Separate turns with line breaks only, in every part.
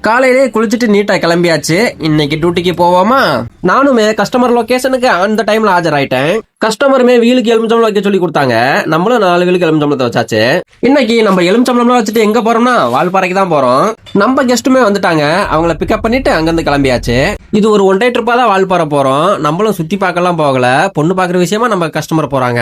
காலையிலே குளிச்சுட்டு நீட்டா கிளம்பியாச்சு. இன்னைக்கு டியூட்டிக்கு போவோமா? நானுமே கஸ்டமர் லொகேஷனுக்கு அந்த டைம்ல ஆஜராயிட்டேன். கஸ்டமருமே வீலுக்கு எலுமிச்சம்பளம் வைக்க சொல்லி கொடுத்தாங்க. நம்மளும் 4 வீலுக்கு எலுமிச்சம்பளத்தை வச்சாச்சு. இன்னைக்கு நம்ம எலுமிச்சம்பளம்லாம் வச்சுட்டு எங்க போறோம்னா வால்பாறைக்கு தான் போறோம். நம்ம கெஸ்ட்டுமே வந்துட்டாங்க. அவங்கள பிக்கப் பண்ணிட்டு அங்கிருந்து கிளம்பியாச்சு. இது ஒரு ஒன் டே ட்ரிப்பா தான் வால்பாறை போறோம். நம்மளும் சுத்தி பார்க்கலாம் போகல, பொண்ணு பாக்குற விஷயமா நம்ம கஸ்டமர் போறாங்க.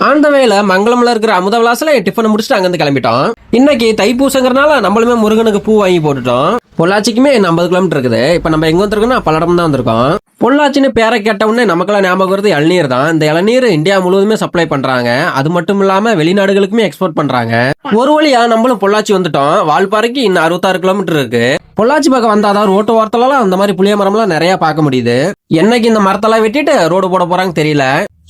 ஆந்த வேல மங்களம்ல இருக்கிற அமுத விலாசல டிஃபன் முடிச்சுட்டு அங்கிருந்து கிளம்பிட்டோம். இன்னைக்கு தைப்பூசங்கிறனால நம்மளுமே முருகனுக்கு பூ வாங்கி போட்டுட்டோம். பொள்ளாச்சிக்குமே 50 கிலோமீட்டர் இருக்குது. இப்ப நம்ம எங்க வந்திருக்கோம்னா பல்லடம் தான் வந்திருக்கோம். பொள்ளாச்சின்னு பேரை கேட்ட உடனே நமக்கெல்லாம் ஞாபகம் வருது இளநீர் தான். இந்த இளநீர் இந்தியா முழுவதுமே சப்ளை பண்றாங்க. அது மட்டும் இல்லாம வெளிநாடுகளுக்குமே எக்ஸ்போர்ட் பண்றாங்க. ஒரு வழியா நம்மளும் பொள்ளாச்சி வந்துட்டோம். வால்பாறைக்கு இன்னும் 66 கிலோமீட்டர் இருக்கு. பொள்ளாச்சி பக்கம் வந்தாதான் ரோட்டு ஓரத்துலாம் அந்த மாதிரி புளிய மரம் எல்லாம் நிறைய பார்க்க முடியுது. என்னைக்கு இந்த மரத்தெல்லாம் வெட்டிட்டு ரோடு போட போறாங்க தெரியல.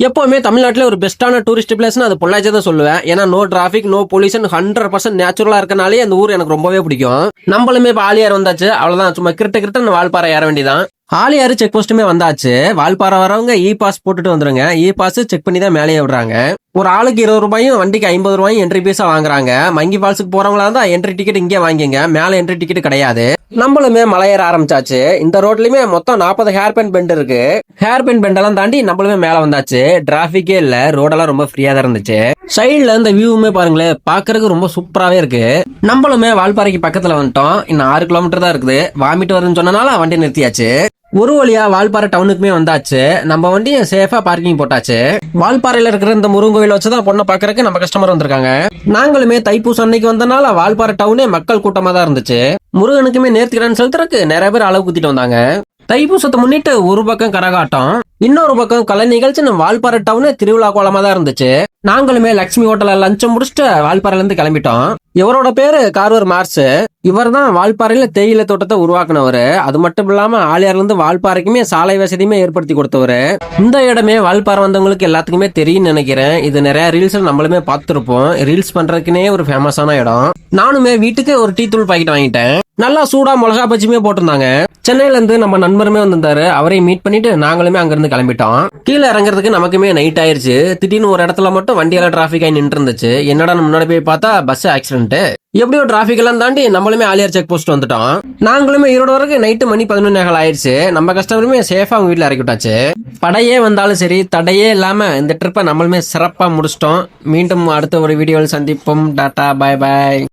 எப்பவுமே தமிழ்நாட்டுல ஒரு பெஸ்டான டூரிஸ்ட் பிளேஸ்னு அது பொள்ளாச்சி தான் சொல்லுவேன். ஏன்னா நோ டிராபிக், நோ பொல்யூஷன், 100% நேச்சுரலா இருக்கனாலே அந்த ஊர் எனக்கு ரொம்பவே பிடிக்கும். நம்மளுமே இப்ப ஆலியார் வந்தாச்சு. அவ்வளவுதான், சும்மா கிட்ட வால்பாறை ஏற வேண்டியதான். ஆலியாறு செக் போஸ்ட்டுமே வந்தாச்சு. வால்பாறை வரவங்க இ பாஸ் போட்டுட்டு வந்துருங்க. இ பாஸ் செக் பண்ணி தான் மேலேயே விடுறாங்க. ஒரு ஆளுக்கு 20 ரூபாயும் வண்டிக்கு 50 ரூபாயும் என்ட்ரி பீஸா வாங்குறாங்க. மங்கி ஃபால்ஸுக்கு போறவங்களா இருந்தா என்ட்ரி டிக்கெட் இங்கே வாங்கிங்க. மேல என்ட்ரி டிக்கெட் கிடையாது. நம்மளுமே மலையேற ஆரம்பிச்சாச்சு. இந்த ரோட்லயுமே மொத்தம் 40 ஹேர் பின் பெண்ட் இருக்கு. ஹேர் பின் பெண்ட் எல்லாம் தாண்டி நம்மளுமே மேல வந்தாச்சு. டிராபிக்கே இல்ல, ரோடெல்லாம் ரொம்ப ஃப்ரீயா தான் இருந்துச்சு. சைட்ல இந்த வியூவுமே பாருங்களேன், பாக்குறதுக்கு ரொம்ப சூப்பராவே இருக்கு. நம்மளுமே வால்பாறைக்கு பக்கத்துல வந்துட்டோம். இன்னும் 6 கிலோமீட்டர் தான் இருக்குது. வாமிட்டு வருதுன்னு சொன்னனால வண்டி நிறுத்தியாச்சு. ஒரு வழியா வால்பாறை டவுனுக்குமே வந்தாச்சு. நம்ம வண்டியும் சேஃபா பார்க்கிங் போட்டாச்சு. வால்பாறையில இருக்கிற இந்த முருகன் கோயில் வச்சுதான் பொண்ணை பாக்குறதுக்கு நம்ம கஸ்டமர் வந்திருக்காங்க. நாங்களுமே தைப்பூசம் அன்னைக்கு வந்தனால வால்பாறை டவுனே மக்கள் கூட்டமா தான் இருந்துச்சு. முருகனுக்குமே நேர்த்திக்கடன் செலுத்துறதுக்கு நிறைய பேர் அளவு குத்திட்டு வந்தாங்க. தைப்பூசத்தை முன்னிட்டு ஒரு பக்கம் கரகாட்டம், இன்னொரு பக்கம் கலை நிகழ்ச்சின்னு வால்பாறை டவுனே திருவிழா கோலமா தான் இருந்துச்சு. நாங்களுமே லட்சுமி ஹோட்டல்ல லஞ்சம் முடிச்சுட்டு வால்பாறையில இருந்து கிளம்பிட்டோம். இவரோட பேரு காரூர் மார்ஸ். இவர் தான் வால்பாறையில தேயிலை தோட்டத்தை உருவாக்குனவரு. அது மட்டும் இல்லாம ஆலியார்ல இருந்து வால்பாறைக்குமே சாலை வசதியுமே ஏற்படுத்தி கொடுத்தவரு. இந்த இடமே வால்பாறை வந்தவங்களுக்கு எல்லாத்துக்குமே தெரியும் நினைக்கிறேன். இது நிறைய ரீல்ஸ் நம்மளுமே பார்த்திருப்போம். ரீல்ஸ் பண்றதுக்குனே ஒரு ஃபேமஸான இடம். நானுமே வீட்டுக்கு ஒரு டீ தூள் பாக்கெட் வாங்கிட்டேன். நல்லா சூடா மிளகா பஜ்ஜியுமே போட்டிருந்தாங்க. சென்னையில இருந்து நம்ம நண்பருமே வந்திருந்தாரு. அவரையும் மீட் பண்ணிட்டு நாங்களுமே அங்கிருந்து கிளம்பிட்டோம். கீழே இறங்குறதுக்கு நமக்குமே நைட் ஆயிருச்சு. திடீர்னு ஒரு இடத்துல மட்டும் வண்டியெல்லாம் டிராபிக் ஆகி நின்று இருந்துச்சு. என்னடா முன்னாடி போய் பார்த்தா பஸ் ஆக்சிடென்ட். எப்படியோ டிராபிக் எல்லாம் தாண்டி நம்மளுமே ஆலியார் செக் போஸ்ட் வந்துட்டோம். நாங்களுமே ஈரோடு வரைக்கும் நைட்டு மணி 11 ஆயிடுச்சு. நம்ம கஸ்டமருமே சேஃபா அவங்க வீட்டுல இறக்கி விட்டாச்சு. படையே வந்தாலும் சரி, தடையே இல்லாம இந்த ட்ரிப்பை நம்மளுமே சிறப்பா முடிச்சிட்டோம். மீண்டும் அடுத்த ஒரு வீடியோவில் சந்திப்போம். Tata, bye bye.